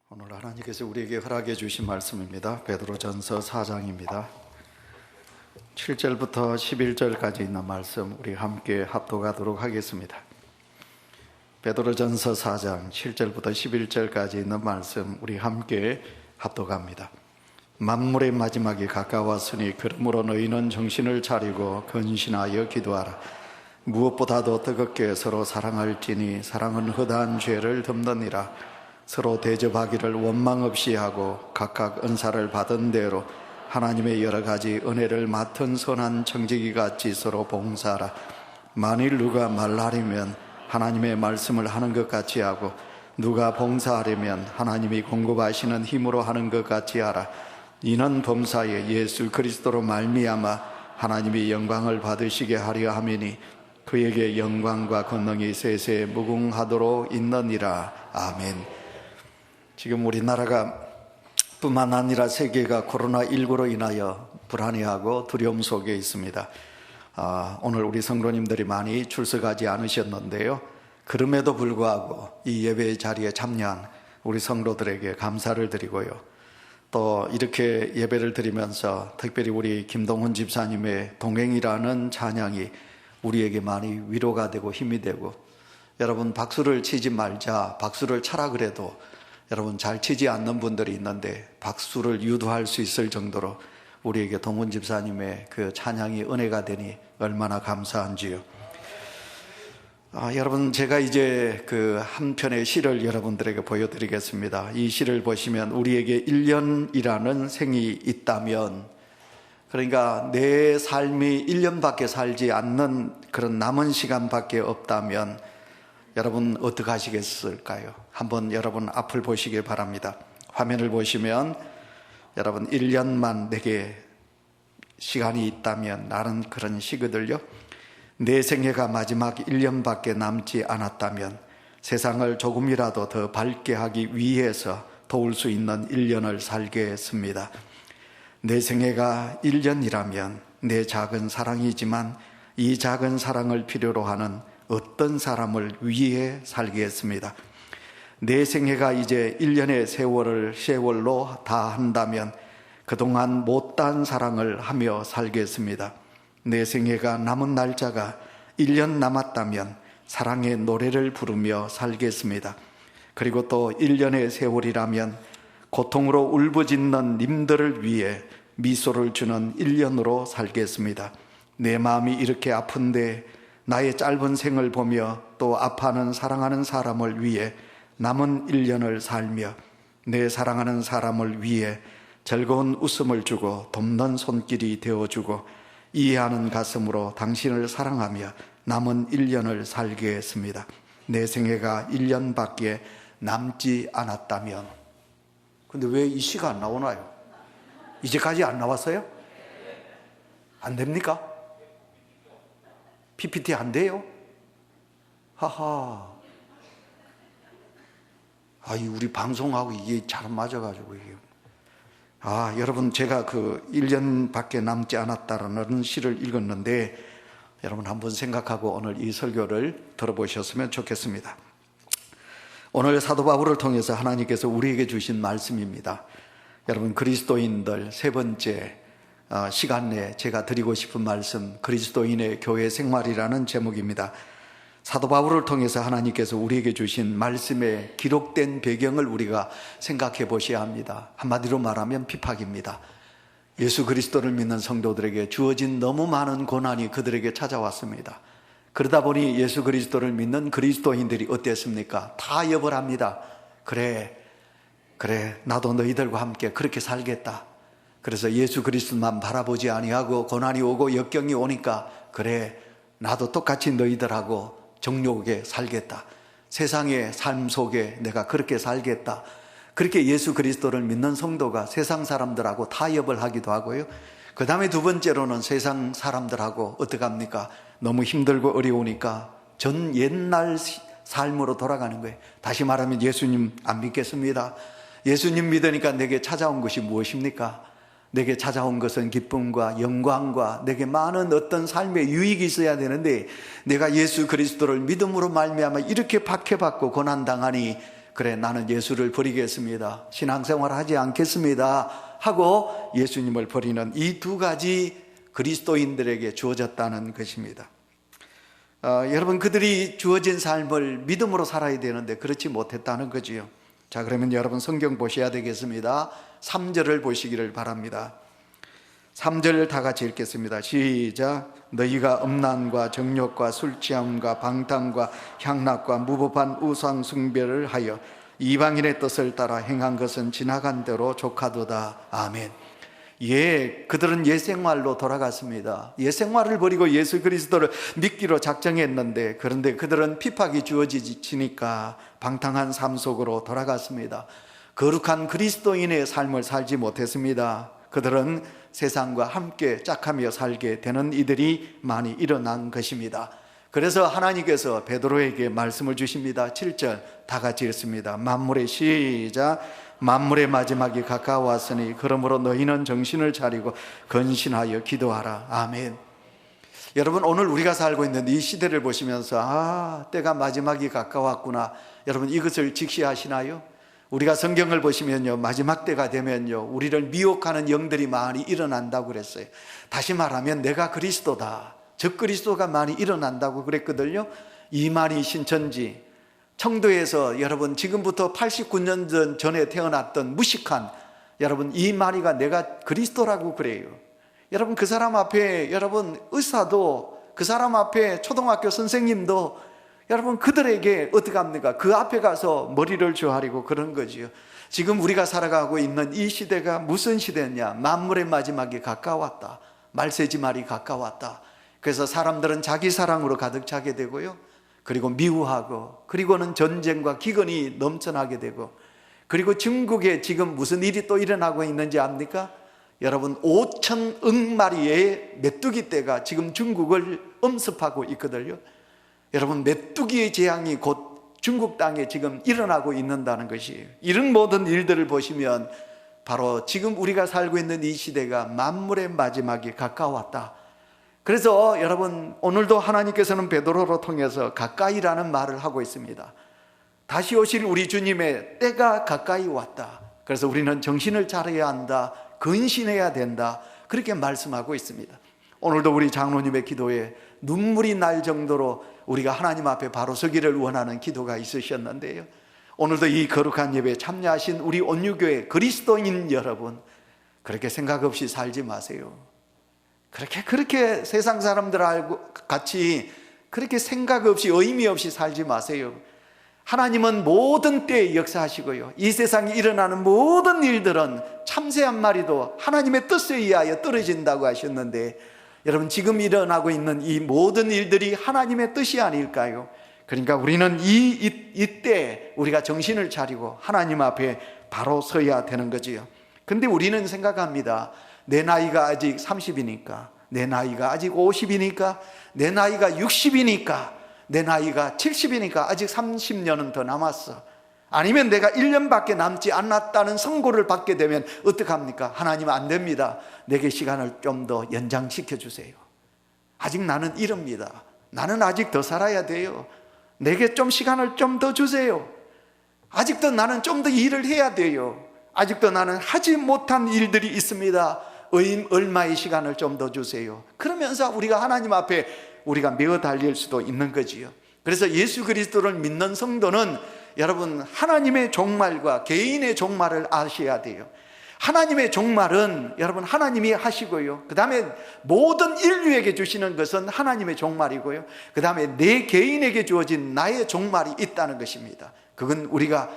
오늘 하나님께서 우리에게 허락해 주신 말씀입니다. 베드로전서 4장입니다. 7절부터 11절까지 있는 말씀 우리 함께 합독하도록 하겠습니다. 베드로전서 4장 7절부터 11절까지 있는 말씀 우리 함께 합독합니다. 만물의 마지막이 가까웠으니 그러므로 너희는 정신을 차리고 근신하여 기도하라. 무엇보다도 뜨겁게 서로 사랑할지니 사랑은 허다한 죄를 덮느니라. 서로 대접하기를 원망 없이 하고 각각 은사를 받은 대로 하나님의 여러 가지 은혜를 맡은 선한 청지기 같이 서로 봉사하라. 만일 누가 말하려면 하나님의 말씀을 하는 것 같이 하고 누가 봉사하려면 하나님이 공급하시는 힘으로 하는 것 같이 하라. 이는 범사에 예수 그리스도로 말미암아 하나님이 영광을 받으시게 하려 함이니 그에게 영광과 권능이 세세 무궁하도록 있느니라. 아멘. 지금 우리나라가 뿐만 아니라 세계가 코로나19로 인하여 불안해하고 두려움 속에 있습니다. 오늘 우리 성도님들이 많이 출석하지 않으셨는데요, 그럼에도 불구하고 이 예배 자리에 참여한 우리 성도들에게 감사를 드리고요, 또 이렇게 예배를 드리면서 특별히 우리 김동훈 집사님의 동행이라는 찬양이 우리에게 많이 위로가 되고 힘이 되고, 여러분 박수를 치지 말자, 박수를 차라 그래도 여러분 잘 치지 않는 분들이 있는데 박수를 유도할 수 있을 정도로 우리에게 동훈 집사님의 그 찬양이 은혜가 되니 얼마나 감사한지요. 여러분, 제가 이제 그 한 편의 시를 여러분들에게 보여드리겠습니다. 이 시를 보시면 우리에게 1년이라는 생이 있다면, 그러니까 내 삶이 1년밖에 살지 않는 그런 남은 시간밖에 없다면 여러분 어떻게 하시겠을까요? 한번 여러분 앞을 보시길 바랍니다. 화면을 보시면 여러분 1년만 내게 시간이 있다면 라는 그런 시거든요. 내 생애가 마지막 1년밖에 남지 않았다면 세상을 조금이라도 더 밝게 하기 위해서 도울 수 있는 1년을 살겠습니다. 내 생애가 1년이라면 내 작은 사랑이지만 이 작은 사랑을 필요로 하는 어떤 사람을 위해 살겠습니다. 내 생애가 이제 1년의 세월로 다 한다면 그동안 못다한 사랑을 하며 살겠습니다. 내 생애가 남은 날짜가 1년 남았다면 사랑의 노래를 부르며 살겠습니다. 그리고 또 1년의 세월이라면 고통으로 울부짖는 님들을 위해 미소를 주는 1년으로 살겠습니다. 내 마음이 이렇게 아픈데 나의 짧은 생을 보며 또 아파하는 사랑하는 사람을 위해 남은 1년을 살며 내 사랑하는 사람을 위해 즐거운 웃음을 주고 돕는 손길이 되어주고 이해하는 가슴으로 당신을 사랑하며 남은 1년을 살겠습니다. 내 생애가 1년밖에 남지 않았다면. 근데 왜 이 시가 안 나오나요? 이제까지 안 나왔어요? 안 됩니까? PPT 안 돼요? 하하. 우리 방송하고 이게 잘 맞아가지고 이게. 여러분, 제가 그 1년밖에 남지 않았다라는 시를 읽었는데 여러분 한번 생각하고 오늘 이 설교를 들어보셨으면 좋겠습니다. 오늘 사도 바울을 통해서 하나님께서 우리에게 주신 말씀입니다. 여러분, 그리스도인들 세 번째 시간 내에 제가 드리고 싶은 말씀, 그리스도인의 교회 생활이라는 제목입니다. 사도 바울을 통해서 하나님께서 우리에게 주신 말씀에 기록된 배경을 우리가 생각해 보셔야 합니다. 한마디로 말하면 핍박입니다. 예수 그리스도를 믿는 성도들에게 주어진 너무 많은 고난이 그들에게 찾아왔습니다. 그러다 보니 예수 그리스도를 믿는 그리스도인들이 어땠습니까? 타협을 합니다. 그래 나도 너희들과 함께 그렇게 살겠다. 그래서 예수 그리스도만 바라보지 아니하고 고난이 오고 역경이 오니까 그래 나도 똑같이 너희들하고 정욕에 살겠다. 세상의 삶 속에 내가 그렇게 살겠다. 그렇게 예수 그리스도를 믿는 성도가 세상 사람들하고 타협을 하기도 하고요. 그 다음에 두 번째로는 세상 사람들하고 어떻게 합니까? 너무 힘들고 어려우니까 전 옛날 삶으로 돌아가는 거예요. 다시 말하면 예수님 안 믿겠습니다. 예수님 믿으니까 내게 찾아온 것이 무엇입니까? 내게 찾아온 것은 기쁨과 영광과 내게 많은 어떤 삶의 유익이 있어야 되는데 내가 예수 그리스도를 믿음으로 말미암아 이렇게 박해받고 고난당하니 그래 나는 예수를 버리겠습니다, 신앙생활 하지 않겠습니다 하고 예수님을 버리는 이 두 가지 그리스도인들에게 주어졌다는 것입니다. 여러분, 그들이 주어진 삶을 믿음으로 살아야 되는데 그렇지 못했다는 거지요. 자, 그러면 여러분 성경 보셔야 되겠습니다. 3절을 보시기를 바랍니다. 3절 다 같이 읽겠습니다. 시작. 너희가 음란과 정욕과 술취함과 방탕과 향락과 무법한 우상 숭배를 하여 이방인의 뜻을 따라 행한 것은 지나간 대로 족하도다. 아멘. 그들은 옛생활로 돌아갔습니다. 옛생활을 버리고 예수 그리스도를 믿기로 작정했는데, 그런데 그들은 핍박이 주어지니까 방탕한 삶 속으로 돌아갔습니다. 거룩한 그리스도인의 삶을 살지 못했습니다. 그들은 세상과 함께 짝하며 살게 되는 이들이 많이 일어난 것입니다. 그래서 하나님께서 베드로에게 말씀을 주십니다. 7절 다 같이 읽습니다. 만물의 시작. 만물의 마지막이 가까웠으니 그러므로 너희는 정신을 차리고 근신하여 기도하라. 아멘. 여러분, 오늘 우리가 살고 있는 이 시대를 보시면서 때가 마지막이 가까웠구나, 여러분 이것을 직시하시나요? 우리가 성경을 보시면요, 마지막 때가 되면요 우리를 미혹하는 영들이 많이 일어난다고 그랬어요. 다시 말하면 내가 그리스도다, 적 그리스도가 많이 일어난다고 그랬거든요. 이만희 신천지 청도에서 여러분 지금부터 89년 전에 태어났던 무식한 여러분 이만희가 내가 그리스도라고 그래요. 여러분 그 사람 앞에 여러분 의사도, 그 사람 앞에 초등학교 선생님도 여러분 그들에게 어떻게 합니까? 그 앞에 가서 머리를 조아리고 그런 거지요. 지금 우리가 살아가고 있는 이 시대가 무슨 시대냐? 만물의 마지막이 가까웠다, 말세지말이 가까웠다. 그래서 사람들은 자기 사랑으로 가득 차게 되고요, 그리고 미워하고, 그리고는 전쟁과 기근이 넘쳐나게 되고, 그리고 중국에 지금 무슨 일이 또 일어나고 있는지 압니까? 여러분 5천억 마리의 메뚜기 떼가 지금 중국을 엄습하고 있거든요. 여러분 메뚜기의 재앙이 곧 중국 땅에 지금 일어나고 있는다는 것이에요. 이런 모든 일들을 보시면 바로 지금 우리가 살고 있는 이 시대가 만물의 마지막이 가까웠다. 그래서 여러분 오늘도 하나님께서는 베드로로 통해서 가까이라는 말을 하고 있습니다. 다시 오실 우리 주님의 때가 가까이 왔다. 그래서 우리는 정신을 차려야 한다, 근신해야 된다, 그렇게 말씀하고 있습니다. 오늘도 우리 장로님의 기도에 눈물이 날 정도로 우리가 하나님 앞에 바로 서기를 원하는 기도가 있으셨는데요, 오늘도 이 거룩한 예배에 참여하신 우리 온유교회 그리스도인 여러분, 그렇게 생각 없이 살지 마세요. 그렇게 세상 사람들하고 같이 그렇게 생각 없이 의미 없이 살지 마세요. 하나님은 모든 때에 역사하시고요, 이 세상에 일어나는 모든 일들은 참새 한 마리도 하나님의 뜻에 의하여 떨어진다고 하셨는데, 여러분 지금 일어나고 있는 이 모든 일들이 하나님의 뜻이 아닐까요? 그러니까 우리는 이때 우리가 정신을 차리고 하나님 앞에 바로 서야 되는 거지요. 근데 우리는 생각합니다. 내 나이가 아직 30이니까, 내 나이가 아직 50이니까, 내 나이가 60이니까, 내 나이가 70이니까 아직 30년은 더 남았어. 아니면 내가 1년밖에 남지 않았다는 선고를 받게 되면 어떡합니까? 하나님 안 됩니다. 내게 시간을 좀 더 연장시켜 주세요. 아직 나는 이릅니다. 나는 아직 더 살아야 돼요. 내게 좀 시간을 좀 더 주세요. 아직도 나는 좀 더 일을 해야 돼요. 아직도 나는 하지 못한 일들이 있습니다. 얼마의 시간을 좀 더 주세요. 그러면서 우리가 하나님 앞에 우리가 메어 달릴 수도 있는 거지요. 그래서 예수 그리스도를 믿는 성도는 여러분 하나님의 종말과 개인의 종말을 아셔야 돼요. 하나님의 종말은 여러분 하나님이 하시고요, 그 다음에 모든 인류에게 주시는 것은 하나님의 종말이고요, 그 다음에 내 개인에게 주어진 나의 종말이 있다는 것입니다. 그건 우리가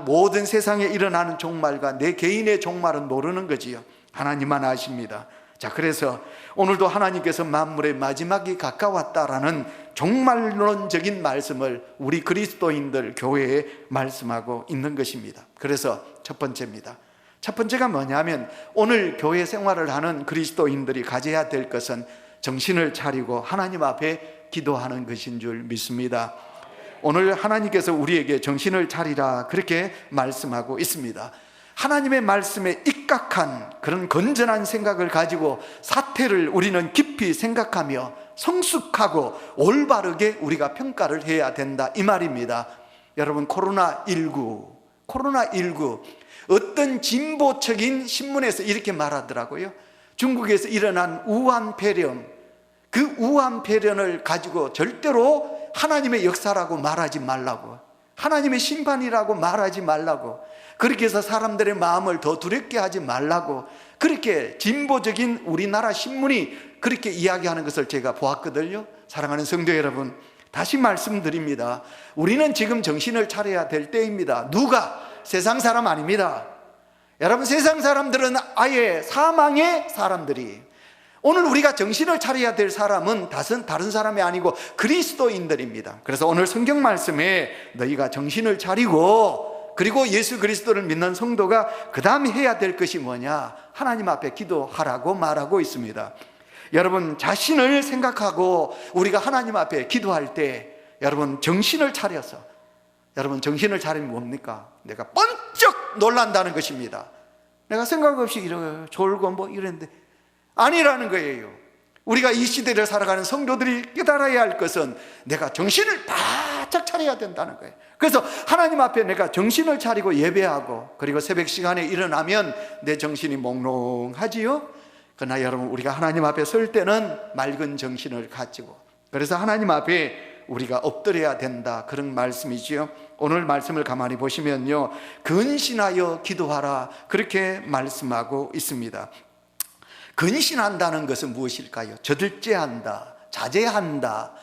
모든 세상에 일어나는 종말과 내 개인의 종말은 모르는 거지요. 하나님만 아십니다. 자, 그래서 오늘도 하나님께서 만물의 마지막이 가까웠다라는 종말론적인 말씀을 우리 그리스도인들 교회에 말씀하고 있는 것입니다. 그래서 첫 번째입니다. 첫 번째가 뭐냐면 오늘 교회 생활을 하는 그리스도인들이 가져야 될 것은 정신을 차리고 하나님 앞에 기도하는 것인 줄 믿습니다. 오늘 하나님께서 우리에게 정신을 차리라 그렇게 말씀하고 있습니다. 하나님의 말씀에 입각한 그런 건전한 생각을 가지고 사태를 우리는 깊이 생각하며 성숙하고 올바르게 우리가 평가를 해야 된다, 이 말입니다. 여러분, 코로나19 어떤 진보적인 신문에서 이렇게 말하더라고요. 중국에서 일어난 우한폐렴, 그 우한폐렴을 가지고 절대로 하나님의 역사라고 말하지 말라고, 하나님의 심판이라고 말하지 말라고, 그렇게 해서 사람들의 마음을 더 두렵게 하지 말라고, 그렇게 진보적인 우리나라 신문이 그렇게 이야기하는 것을 제가 보았거든요. 사랑하는 성도 여러분, 다시 말씀드립니다. 우리는 지금 정신을 차려야 될 때입니다. 누가? 세상 사람 아닙니다. 여러분, 세상 사람들은 아예 사망의 사람들이, 오늘 우리가 정신을 차려야 될 사람은 다른 사람이 아니고 그리스도인들입니다. 그래서 오늘 성경 말씀에 너희가 정신을 차리고, 그리고 예수 그리스도를 믿는 성도가 그 다음에 해야 될 것이 뭐냐? 하나님 앞에 기도하라고 말하고 있습니다. 여러분, 자신을 생각하고 우리가 하나님 앞에 기도할 때 여러분 정신을 차려서, 여러분 정신을 차리면 뭡니까? 내가 번쩍 놀란다는 것입니다. 내가 생각 없이 이러고 졸고 뭐 이랬는데 아니라는 거예요. 우리가 이 시대를 살아가는 성도들이 깨달아야 할 것은 내가 정신을 바짝 차려야 된다는 거예요. 그래서 하나님 앞에 내가 정신을 차리고 예배하고, 그리고 새벽 시간에 일어나면 내 정신이 몽롱하지요. 그러나 여러분, 우리가 하나님 앞에 설 때는 맑은 정신을 가지고, 그래서 하나님 앞에 우리가 엎드려야 된다, 그런 말씀이지요. 오늘 말씀을 가만히 보시면요, 근신하여 기도하라, 그렇게 말씀하고 있습니다. 근신한다는 것은 무엇일까요? 저들째한다, 자제한다.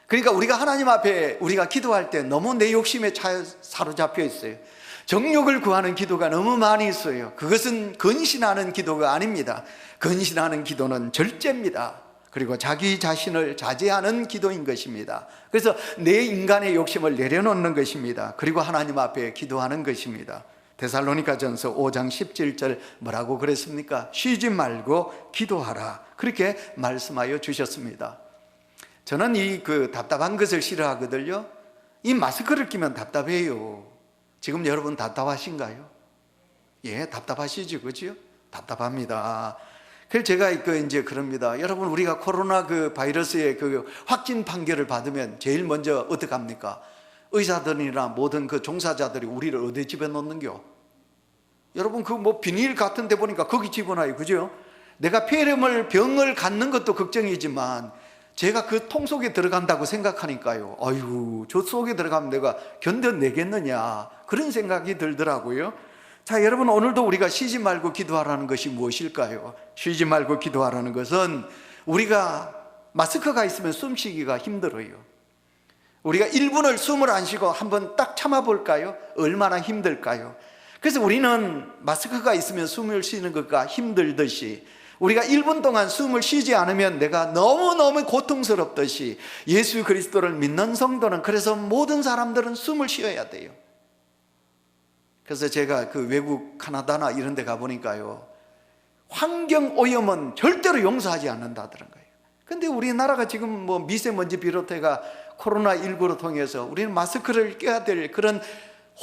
그러니까 우리가 하나님 앞에 우리가 기도할 때 너무 내 욕심에 사로잡혀 있어요. 정욕을 구하는 기도가 너무 많이 있어요. 그것은 근신하는 기도가 아닙니다. 근신하는 기도는 절제입니다. 그리고 자기 자신을 자제하는 기도인 것입니다. 그래서 내 인간의 욕심을 내려놓는 것입니다. 그리고 하나님 앞에 기도하는 것입니다. 데살로니가전서 5장 17절 뭐라고 그랬습니까? 쉬지 말고 기도하라, 그렇게 말씀하여 주셨습니다. 저는 이 답답한 것을 싫어하거든요. 이 마스크를 끼면 답답해요. 지금 여러분 답답하신가요? 예, 답답하시죠, 그죠? 답답합니다. 그래서 제가 이제 그럽니다. 여러분, 우리가 코로나 바이러스의 확진 판결을 받으면 제일 먼저 어떻게 합니까? 의사들이나 모든 종사자들이 우리를 어디 집어넣는겨? 여러분, 비닐 같은 데 보니까 거기 집어넣어요, 그죠? 내가 병을 갖는 것도 걱정이지만 제가 그 통 속에 들어간다고 생각하니까요, 아유, 저 속에 들어가면 내가 견뎌내겠느냐, 그런 생각이 들더라고요. 자, 여러분, 오늘도 우리가 쉬지 말고 기도하라는 것이 무엇일까요? 쉬지 말고 기도하라는 것은, 우리가 마스크가 있으면 숨쉬기가 힘들어요. 우리가 1분을 숨을 안 쉬고 한번 딱 참아볼까요? 얼마나 힘들까요? 그래서 우리는 마스크가 있으면 숨을 쉬는 것과 힘들듯이, 우리가 1분 동안 숨을 쉬지 않으면 내가 너무너무 고통스럽듯이, 예수 그리스도를 믿는 성도는, 그래서 모든 사람들은 숨을 쉬어야 돼요. 그래서 제가 외국 카나다나 이런 데 가보니까요, 환경 오염은 절대로 용서하지 않는다더란 거예요. 근데 우리나라가 지금 미세먼지 비롯해가 코로나19로 통해서 우리는 마스크를 껴야 될 그런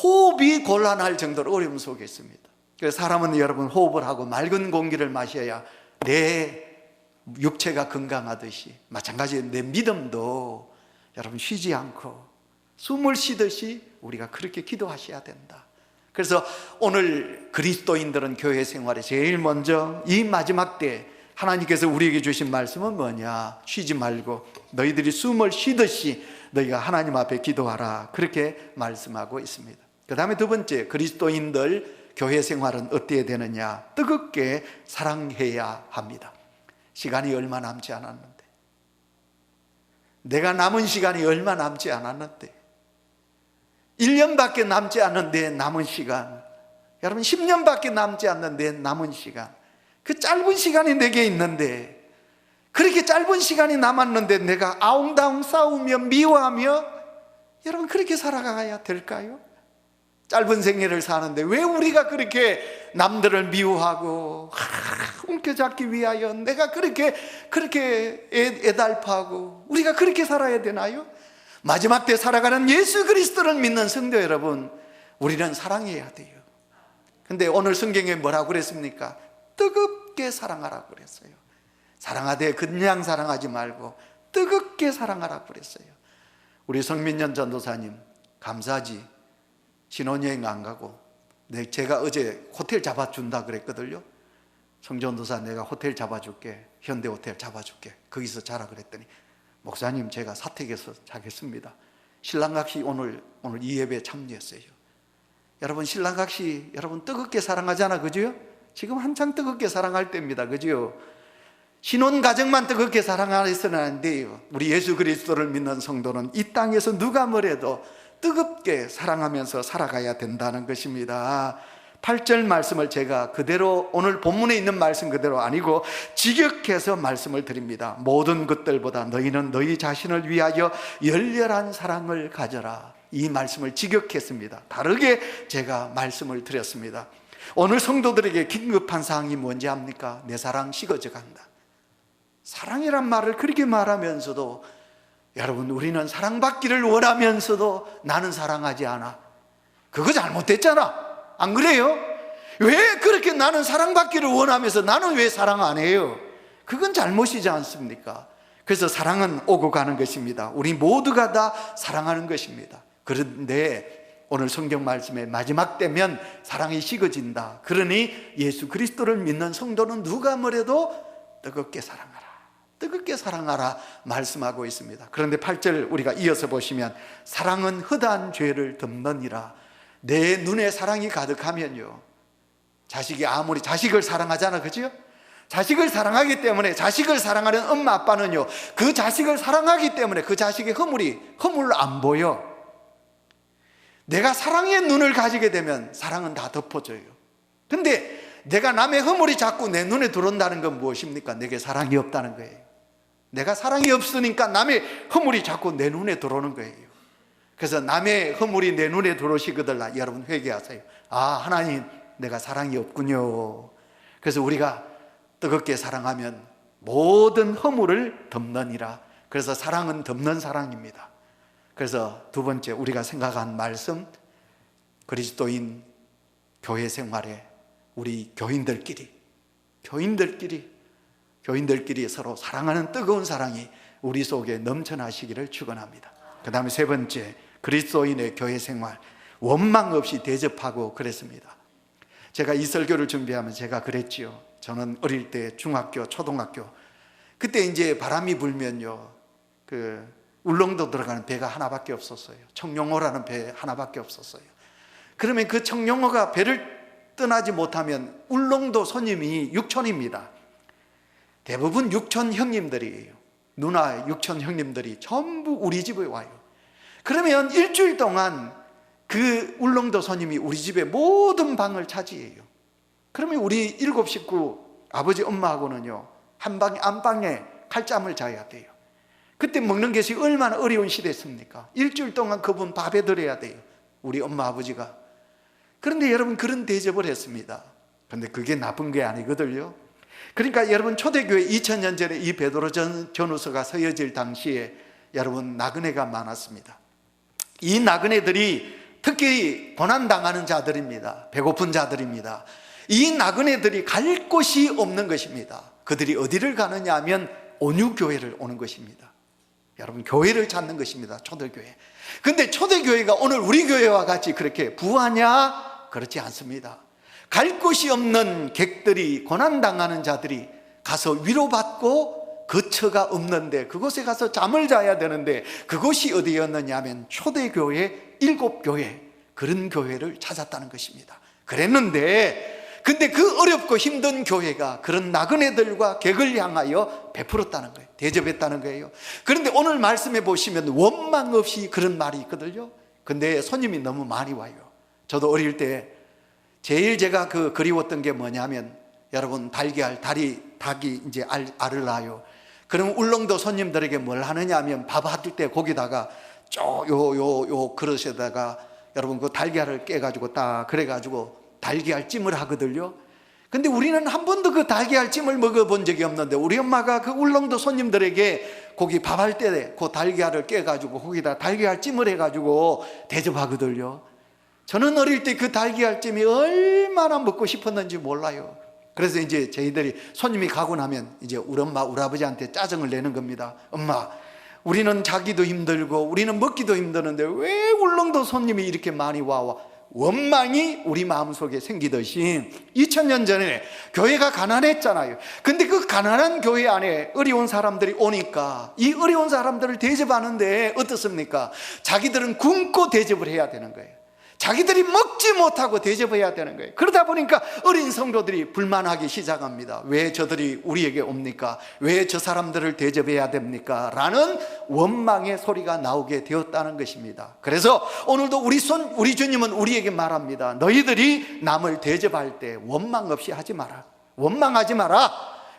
호흡이 곤란할 정도로 어려움 속에 있습니다. 그래서 사람은 여러분, 호흡을 하고 맑은 공기를 마셔야 내 육체가 건강하듯이, 마찬가지로 내 믿음도 여러분 쉬지 않고 숨을 쉬듯이 우리가 그렇게 기도하셔야 된다. 그래서 오늘 그리스도인들은 교회 생활에 제일 먼저 이 마지막 때 하나님께서 우리에게 주신 말씀은 뭐냐? 쉬지 말고 너희들이 숨을 쉬듯이 너희가 하나님 앞에 기도하라, 그렇게 말씀하고 있습니다. 그 다음에 두 번째, 그리스도인들 교회 생활은 어때야 되느냐? 뜨겁게 사랑해야 합니다. 시간이 얼마 남지 않았는데, 내가 남은 시간이 얼마 남지 않았는데, 1년밖에 남지 않는데 남은 시간, 여러분 10년밖에 남지 않는데 남은 시간, 그 짧은 시간이 내게 있는데, 그렇게 짧은 시간이 남았는데 내가 아웅다웅 싸우며 미워하며, 여러분 그렇게 살아가야 될까요? 짧은 생애를 사는데 왜 우리가 그렇게 남들을 미워하고 움켜잡기 위하여 내가 그렇게 애달파하고 우리가 그렇게 살아야 되나요? 마지막 때 살아가는 예수 그리스도를 믿는 성도 여러분, 우리는 사랑해야 돼요. 근데 오늘 성경에 뭐라고 그랬습니까? 뜨겁게 사랑하라고 그랬어요. 사랑하되 그냥 사랑하지 말고 뜨겁게 사랑하라고 그랬어요. 우리 성민년 전도사님 감사하지. 신혼여행 안 가고 제가 어제 호텔 잡아준다 그랬거든요. 성전도사 내가 호텔 잡아줄게, 현대호텔 잡아줄게, 거기서 자라 그랬더니 목사님 제가 사택에서 자겠습니다. 신랑각시 오늘 이 예배에 참여했어요. 여러분 신랑각시 여러분 뜨겁게 사랑하잖아, 그죠? 지금 한창 뜨겁게 사랑할 때입니다, 그죠? 신혼가정만 뜨겁게 사랑해서는 안 돼요. 우리 예수 그리스도를 믿는 성도는 이 땅에서 누가 뭐래도 뜨겁게 사랑하면서 살아가야 된다는 것입니다. 8절 말씀을 제가 그대로 오늘 본문에 있는 말씀 그대로 아니고 직역해서 말씀을 드립니다. 모든 것들보다 너희는 너희 자신을 위하여 열렬한 사랑을 가져라. 이 말씀을 직역했습니다. 다르게 제가 말씀을 드렸습니다. 오늘 성도들에게 긴급한 사항이 뭔지 압니까? 내 사랑 식어져 간다. 사랑이란 말을 그렇게 말하면서도 여러분 우리는 사랑받기를 원하면서도 나는 사랑하지 않아. 그거 잘못됐잖아. 안 그래요? 왜 그렇게 나는 사랑받기를 원하면서 나는 왜 사랑 안 해요? 그건 잘못이지 않습니까? 그래서 사랑은 오고 가는 것입니다. 우리 모두가 다 사랑하는 것입니다. 그런데 오늘 성경 말씀의 마지막 때면 사랑이 식어진다. 그러니 예수 그리스도를 믿는 성도는 누가 뭐래도 뜨겁게 사랑하라, 뜨겁게 사랑하라 말씀하고 있습니다. 그런데 8절 우리가 이어서 보시면 사랑은 허다한 죄를 덮느니라. 내 눈에 사랑이 가득하면요, 자식이 아무리 자식을 사랑하잖아, 그죠? 자식을 사랑하기 때문에 자식을 사랑하는 엄마 아빠는요 그 자식을 사랑하기 때문에 그 자식의 허물로 안 보여. 내가 사랑의 눈을 가지게 되면 사랑은 다 덮어져요. 근데 내가 남의 허물이 자꾸 내 눈에 들어온다는 건 무엇입니까? 내게 사랑이 없다는 거예요. 내가 사랑이 없으니까 남의 허물이 자꾸 내 눈에 들어오는 거예요. 그래서 남의 허물이 내 눈에 들어오시거든 여러분 회개하세요. 아, 하나님 내가 사랑이 없군요. 그래서 우리가 뜨겁게 사랑하면 모든 허물을 덮느니라. 그래서 사랑은 덮는 사랑입니다. 그래서 두 번째 우리가 생각한 말씀, 그리스도인 교회 생활에 우리 교인들끼리 서로 사랑하는 뜨거운 사랑이 우리 속에 넘쳐나시기를 축원합니다. 그 다음에 세 번째, 그리스도인의 교회 생활 원망 없이 대접하고 그랬습니다. 제가 이 설교를 준비하면 제가 그랬지요. 저는 어릴 때 중학교, 초등학교 그때 이제 바람이 불면요 울릉도 들어가는 배가 하나밖에 없었어요. 청룡호라는 배 하나밖에 없었어요. 그러면 그 청룡호가 배를 떠나지 못하면 울릉도 손님이 6천입니다. 대부분 6천 형님들이에요. 누나 6천 형님들이 전부 우리 집에 와요. 그러면 일주일 동안 그 울릉도 손님이 우리 집의 모든 방을 차지해요. 그러면 우리 7 식구 아버지 엄마하고는요 안방에 칼잠을 자야 돼요. 그때 먹는 것이 얼마나 어려운 시대였습니까? 일주일 동안 그분 밥에 들어야 돼요, 우리 엄마 아버지가. 그런데 여러분 그런 대접을 했습니다. 그런데 그게 나쁜 게 아니거든요. 그러니까 여러분 초대교회 2000년 전에 이 베드로 전후서가 서여질 당시에 여러분 나그네가 많았습니다. 이 나그네들이 특히 고난당하는 자들입니다. 배고픈 자들입니다. 이 나그네들이 갈 곳이 없는 것입니다. 그들이 어디를 가느냐 하면 온유교회를 오는 것입니다. 여러분 교회를 찾는 것입니다. 초대교회. 근데 초대교회가 오늘 우리 교회와 같이 그렇게 부하냐? 그렇지 않습니다. 갈 곳이 없는 객들이, 고난당하는 자들이 가서 위로받고 거처가 없는데 그곳에 가서 잠을 자야 되는데 그곳이 어디였느냐 하면 초대교회 7교회, 그런 교회를 찾았다는 것입니다. 그랬는데 근데 그 어렵고 힘든 교회가 그런 나그네들과 객을 향하여 베풀었다는 거예요. 대접했다는 거예요. 그런데 오늘 말씀해 보시면 원망 없이 그런 말이 있거든요. 근데 손님이 너무 많이 와요. 저도 어릴 때 제일 제가 그리웠던 게 뭐냐면 여러분 닭이 이제 알을 낳아요. 그러면 울릉도 손님들에게 뭘 하느냐 하면 밥 하실 때 거기다가 요 그릇에다가 여러분 그 달걀을 깨가지고 딱 그래가지고 달걀찜을 하거든요. 근데 우리는 한 번도 그 달걀찜을 먹어본 적이 없는데 우리 엄마가 그 울릉도 손님들에게 거기 밥할 때 그 달걀을 깨가지고 거기다 달걀찜을 해가지고 대접하거든요. 저는 어릴 때 그 달걀찜이 얼마나 먹고 싶었는지 몰라요. 그래서 이제 저희들이 손님이 가고 나면 이제 우리 엄마, 우리 아버지한테 짜증을 내는 겁니다. 엄마, 우리는 자기도 힘들고 우리는 먹기도 힘드는데 왜 울릉도 손님이 이렇게 많이 와? 원망이 우리 마음속에 생기듯이 2000년 전에 교회가 가난했잖아요. 근데 그 가난한 교회 안에 어려운 사람들이 오니까 이 어려운 사람들을 대접하는데 어떻습니까? 자기들은 굶고 대접을 해야 되는 거예요. 자기들이 먹지 못하고 대접해야 되는 거예요. 그러다 보니까 어린 성도들이 불만하기 시작합니다. 왜 저들이 우리에게 옵니까? 왜 저 사람들을 대접해야 됩니까? 라는 원망의 소리가 나오게 되었다는 것입니다. 그래서 오늘도 우리 주님은 우리에게 말합니다. 너희들이 남을 대접할 때 원망 없이 하지 마라. 원망하지 마라.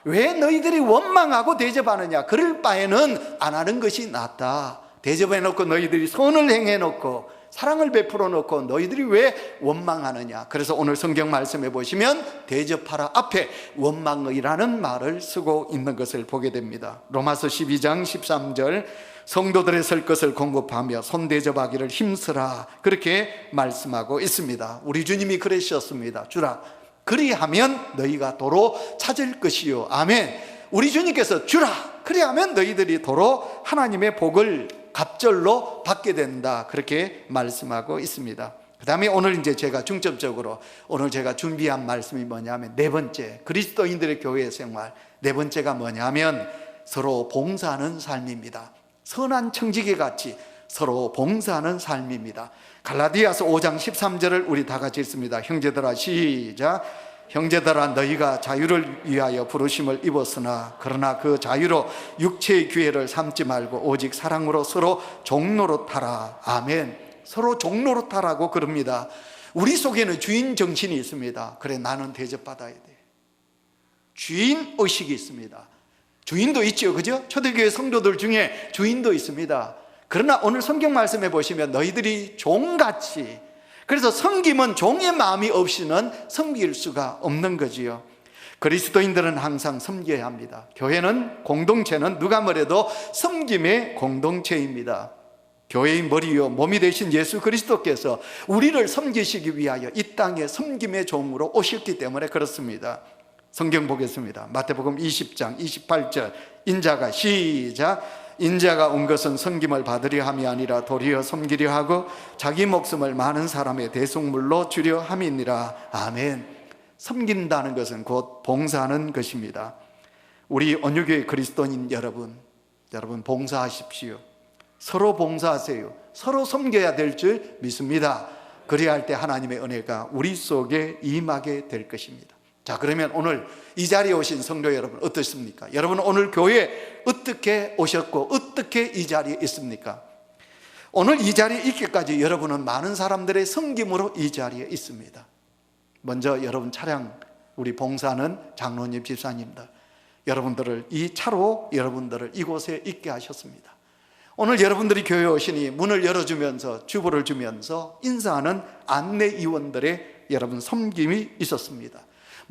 왜 너희들이 원망하고 대접하느냐? 그럴 바에는 안 하는 것이 낫다. 대접해놓고 너희들이 선을 행해놓고 사랑을 베풀어 놓고 너희들이 왜 원망하느냐. 그래서 오늘 성경 말씀해 보시면 대접하라 앞에 원망의라는 말을 쓰고 있는 것을 보게 됩니다. 로마서 12장 13절 성도들의 설 것을 공급하며 손대접하기를 힘쓰라, 그렇게 말씀하고 있습니다. 우리 주님이 그러셨습니다. 주라, 그리하면 너희가 도로 찾을 것이요. 아멘. 우리 주님께서 주라, 그리하면 너희들이 도로 하나님의 복을 갑절로 받게 된다, 그렇게 말씀하고 있습니다. 그 다음에 오늘 이제 제가 중점적으로 오늘 제가 준비한 말씀이 뭐냐면 네 번째, 그리스도인들의 교회 생활 네 번째가 뭐냐면 서로 봉사하는 삶입니다. 선한 청지기 같이 서로 봉사하는 삶입니다. 갈라디아서 5장 13절을 우리 다 같이 읽습니다. 형제들아, 시작. 형제들아, 너희가 자유를 위하여 부르심을 입었으나 그러나 그 자유로 육체의 기회를 삼지 말고 오직 사랑으로 서로 종노릇하라. 아멘. 서로 종노릇하라고 그럽니다. 우리 속에는 주인 정신이 있습니다. 그래, 나는 대접받아야 돼. 주인 의식이 있습니다. 주인도 있죠, 그죠? 초대교회 성도들 중에 주인도 있습니다. 그러나 오늘 성경 말씀해 보시면 너희들이 종같이, 그래서 섬김은 종의 마음이 없이는 섬길 수가 없는 거지요. 그리스도인들은 항상 섬겨야 합니다. 교회는, 공동체는 누가 뭐래도 섬김의 공동체입니다. 교회의 머리요 몸이 되신 예수 그리스도께서 우리를 섬기시기 위하여 이 땅에 섬김의 종으로 오셨기 때문에 그렇습니다. 성경 보겠습니다. 마태복음 20장 28절 인자가, 시작. 인자가 온 것은 섬김을 받으려 함이 아니라 도리어 섬기려 하고 자기 목숨을 많은 사람의 대속물로 주려 함이니라. 아멘. 섬긴다는 것은 곧 봉사하는 것입니다. 우리 온유교회 그리스도인 여러분 봉사하십시오. 서로 봉사하세요. 서로 섬겨야 될 줄 믿습니다. 그래야 할 때 하나님의 은혜가 우리 속에 임하게 될 것입니다. 자, 그러면 오늘 이 자리에 오신 성도 여러분 어떻습니까? 여러분 오늘 교회에 어떻게 오셨고 어떻게 이 자리에 있습니까? 오늘 이 자리에 있기까지 여러분은 많은 사람들의 섬김으로 이 자리에 있습니다. 먼저 여러분 차량, 우리 봉사는 장로님, 집사님들, 여러분들을 이 차로 여러분들을 이곳에 있게 하셨습니다. 오늘 여러분들이 교회에 오시니 문을 열어주면서 주보를 주면서 인사하는 안내위원들의 여러분 섬김이 있었습니다.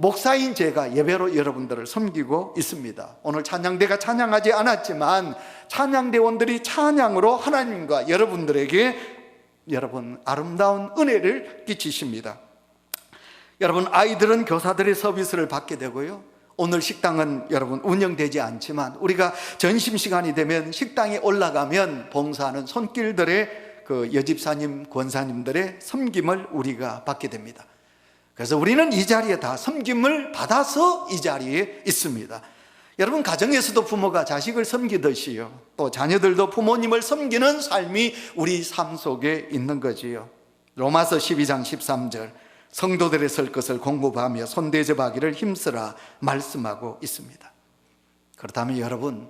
목사인 제가 예배로 여러분들을 섬기고 있습니다. 오늘 찬양대가 찬양하지 않았지만 찬양대원들이 찬양으로 하나님과 여러분들에게 여러분 아름다운 은혜를 끼치십니다. 여러분 아이들은 교사들의 서비스를 받게 되고요, 오늘 식당은 여러분 운영되지 않지만 우리가 점심시간이 되면 식당에 올라가면 봉사하는 손길들의 그 여집사님, 권사님들의 섬김을 우리가 받게 됩니다. 그래서 우리는 이 자리에 다 섬김을 받아서 이 자리에 있습니다. 여러분 가정에서도 부모가 자식을 섬기듯이요, 또 자녀들도 부모님을 섬기는 삶이 우리 삶 속에 있는 거지요. 로마서 12장 13절 성도들의 설 것을 공급하며 손대접하기를 힘쓰라 말씀하고 있습니다. 그렇다면 여러분,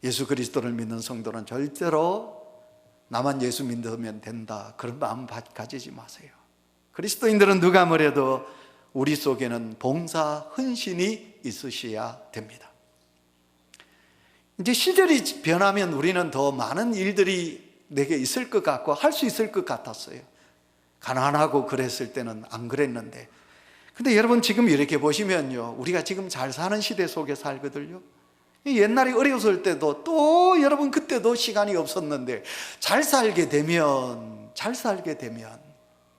예수 그리스도를 믿는 성도는 절대로 나만 예수 믿으면 된다 그런 마음 가지지 마세요. 그리스도인들은 누가 뭐래도 우리 속에는 봉사 헌신이 있으셔야 됩니다. 이제 시절이 변하면 우리는 더 많은 일들이 내게 있을 것 같고 할 수 있을 것 같았어요. 가난하고 그랬을 때는 안 그랬는데, 근데 여러분 지금 이렇게 보시면요, 우리가 지금 잘 사는 시대 속에 살거든요. 옛날에 어려웠을 때도 또 여러분 그때도 시간이 없었는데 잘 살게 되면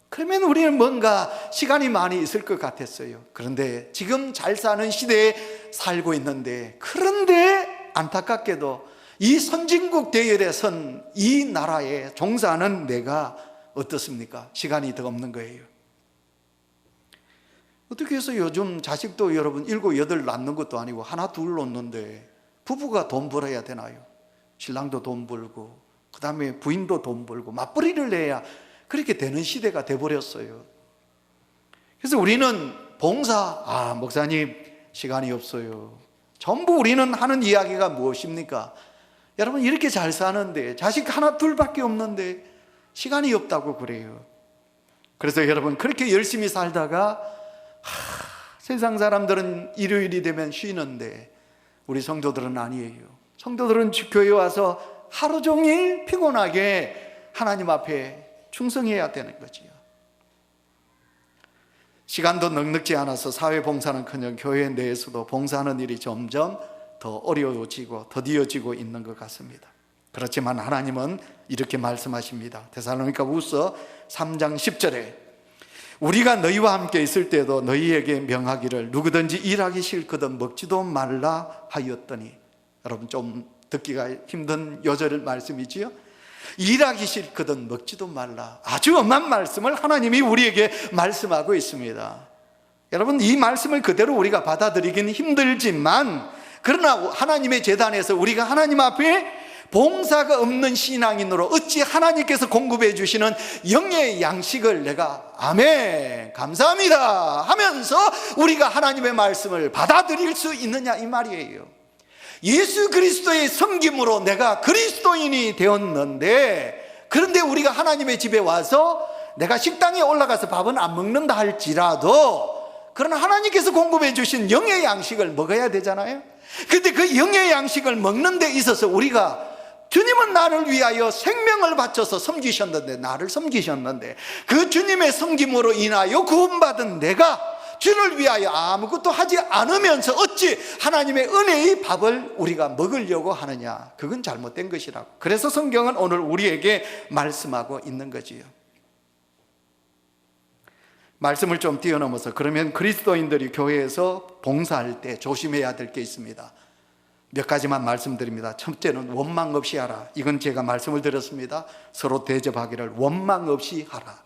그러면 우리는 뭔가 시간이 많이 있을 것 같았어요. 그런데 지금 잘 사는 시대에 살고 있는데, 그런데 안타깝게도 이 선진국 대열에 선 이 나라에 종사하는 내가 어떻습니까? 시간이 더 없는 거예요. 어떻게 해서 요즘 자식도 여러분 7, 8 낳는 것도 아니고 하나 둘 놓는데 부부가 돈 벌어야 되나요? 신랑도 돈 벌고 그 다음에 부인도 돈 벌고 맞벌이를 내야 그렇게 되는 시대가 돼버렸어요. 그래서 우리는 봉사, 목사님 시간이 없어요. 전부 우리는 하는 이야기가 무엇입니까? 여러분 이렇게 잘 사는데 자식 하나 둘밖에 없는데 시간이 없다고 그래요. 그래서 여러분 그렇게 열심히 살다가 세상 사람들은 일요일이 되면 쉬는데 우리 성도들은 아니에요. 성도들은 교회에 와서 하루 종일 피곤하게 하나님 앞에 충성해야 되는 거지요. 시간도 넉넉지 않아서 사회봉사는커녕 교회 내에서도 봉사하는 일이 점점 더 어려워지고 더디어지고 있는 것 같습니다. 그렇지만 하나님은 이렇게 말씀하십니다. 데살로니가후서 3장 10절에 우리가 너희와 함께 있을 때도 너희에게 명하기를 누구든지 일하기 싫거든 먹지도 말라 하였더니, 여러분 좀 듣기가 힘든 요절 말씀이지요. 일하기 싫거든 먹지도 말라. 아주 엄한 말씀을 하나님이 우리에게 말씀하고 있습니다. 여러분 이 말씀을 그대로 우리가 받아들이기는 힘들지만, 그러나 하나님의 제단에서 우리가 하나님 앞에 봉사가 없는 신앙인으로 어찌 하나님께서 공급해 주시는 영의 양식을 내가 아멘 감사합니다 하면서 우리가 하나님의 말씀을 받아들일 수 있느냐 이 말이에요. 예수 그리스도의 섬김으로 내가 그리스도인이 되었는데, 그런데 우리가 하나님의 집에 와서 내가 식당에 올라가서 밥은 안 먹는다 할지라도 그러나 하나님께서 공급해 주신 영의 양식을 먹어야 되잖아요. 그런데 그 영의 양식을 먹는 데 있어서 우리가, 주님은 나를 위하여 생명을 바쳐서 섬기셨는데, 나를 섬기셨는데 그 주님의 섬김으로 인하여 구원받은 내가 주를 위하여 아무것도 하지 않으면서 어찌 하나님의 은혜의 밥을 우리가 먹으려고 하느냐, 그건 잘못된 것이라고. 그래서 성경은 오늘 우리에게 말씀하고 있는 거지요. 말씀을 좀 뛰어넘어서, 그러면 그리스도인들이 교회에서 봉사할 때 조심해야 될 게 있습니다. 몇 가지만 말씀드립니다. 첫째는 원망 없이 하라. 이건 제가 말씀을 드렸습니다. 서로 대접하기를 원망 없이 하라.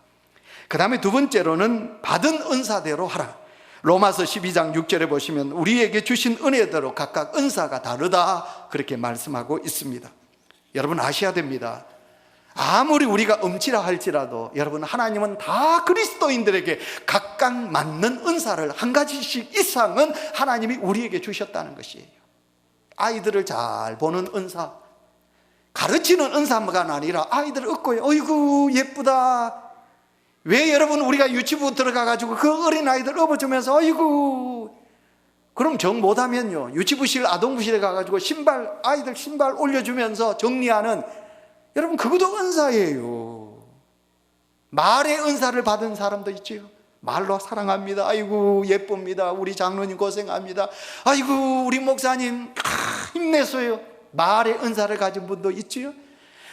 그 다음에 두 번째로는 받은 은사대로 하라. 로마서 12장 6절에 보시면 우리에게 주신 은혜대로 각각 은사가 다르다, 그렇게 말씀하고 있습니다. 여러분 아셔야 됩니다. 아무리 우리가 음치라 할지라도 여러분, 하나님은 다 그리스도인들에게 각각 맞는 은사를 한 가지씩 이상은 하나님이 우리에게 주셨다는 것이에요. 아이들을 잘 보는 은사, 가르치는 은사가 아니라 아이들을 업고 어이구 예쁘다. 왜 여러분 우리가 유치부 들어가가지고 그 어린아이들 업어주면서 어이구, 그럼 정 못하면요 유치부실 아동부실에 가가지고 아이들 신발 올려주면서 정리하는, 여러분 그것도 은사예요. 말의 은사를 받은 사람도 있지요. 말로 사랑합니다, 아이고 예쁩니다, 우리 장로님 고생합니다, 아이고 우리 목사님 힘내세요. 말의 은사를 가진 분도 있지요.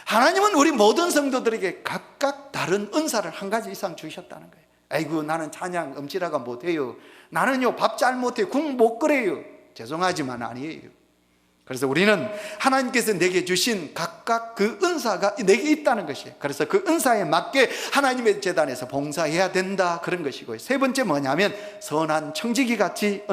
하나님은 우리 모든 성도들에게 각각 다른 은사를 한 가지 이상 주셨다는 거예요. 아이고 나는 찬양 음치라가 못해요, 나는요 밥 잘 못해요, 국 못 끓여요. 죄송하지만 아니에요. 그래서 우리는 하나님께서 내게 주신 각각 그 은사가 내게 있다는 것이에요. 그래서 그 은사에 맞게 하나님의 제단에서 봉사해야 된다, 그런 것이고요. 세 번째 뭐냐면 선한 청지기 같이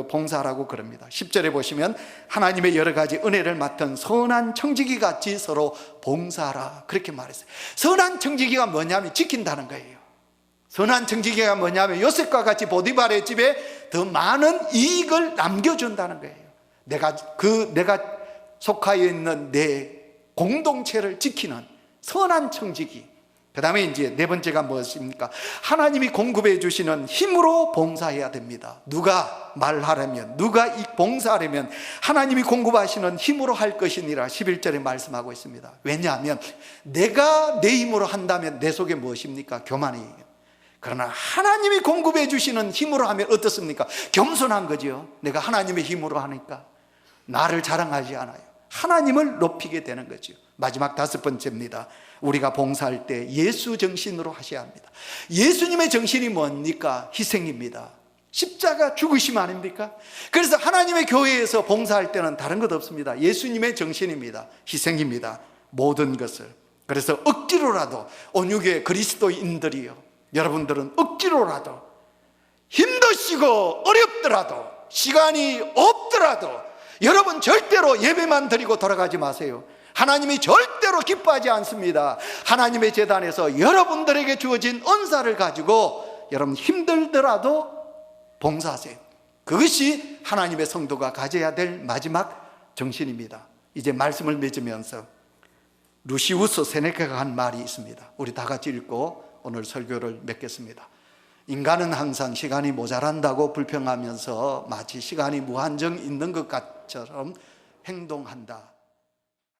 봉사라고 그럽니다. 10절에 보시면 하나님의 여러 가지 은혜를 맡은 선한 청지기 같이 서로 봉사하라, 그렇게 말했어요. 선한 청지기가 뭐냐면 지킨다는 거예요. 선한 청지기가 뭐냐면 요셉과 같이 보디발의 집에 더 많은 이익을 남겨준다는 거예요. 내가 속하여 있는 내 공동체를 지키는 선한 청지기. 그 다음에 이제 네 번째가 무엇입니까? 하나님이 공급해 주시는 힘으로 봉사해야 됩니다. 누가 말하려면, 누가 봉사하려면 하나님이 공급하시는 힘으로 할 것이니라 11절에 말씀하고 있습니다. 왜냐하면 내가 내 힘으로 한다면 내 속에 무엇입니까? 교만이에요. 그러나 하나님이 공급해 주시는 힘으로 하면 어떻습니까? 겸손한 거죠. 내가 하나님의 힘으로 하니까 나를 자랑하지 않아요. 하나님을 높이게 되는 거죠. 마지막 다섯 번째입니다. 우리가 봉사할 때 예수 정신으로 하셔야 합니다. 예수님의 정신이 뭡니까? 희생입니다. 십자가 죽으심 아닙니까? 그래서 하나님의 교회에서 봉사할 때는 다른 것 없습니다. 예수님의 정신입니다. 희생입니다. 모든 것을. 그래서 억지로라도 온유계 그리스도인들이요, 여러분들은 억지로라도 힘드시고 어렵더라도 시간이 없더라도 여러분 절대로 예배만 드리고 돌아가지 마세요. 하나님이 절대로 기뻐하지 않습니다. 하나님의 제단에서 여러분들에게 주어진 은사를 가지고 여러분 힘들더라도 봉사하세요. 그것이 하나님의 성도가 가져야 될 마지막 정신입니다. 이제 말씀을 맺으면서 루시우스 세네카가 한 말이 있습니다. 우리 다 같이 읽고 오늘 설교를 맺겠습니다. 인간은 항상 시간이 모자란다고 불평하면서 마치 시간이 무한정 있는 것처럼 행동한다.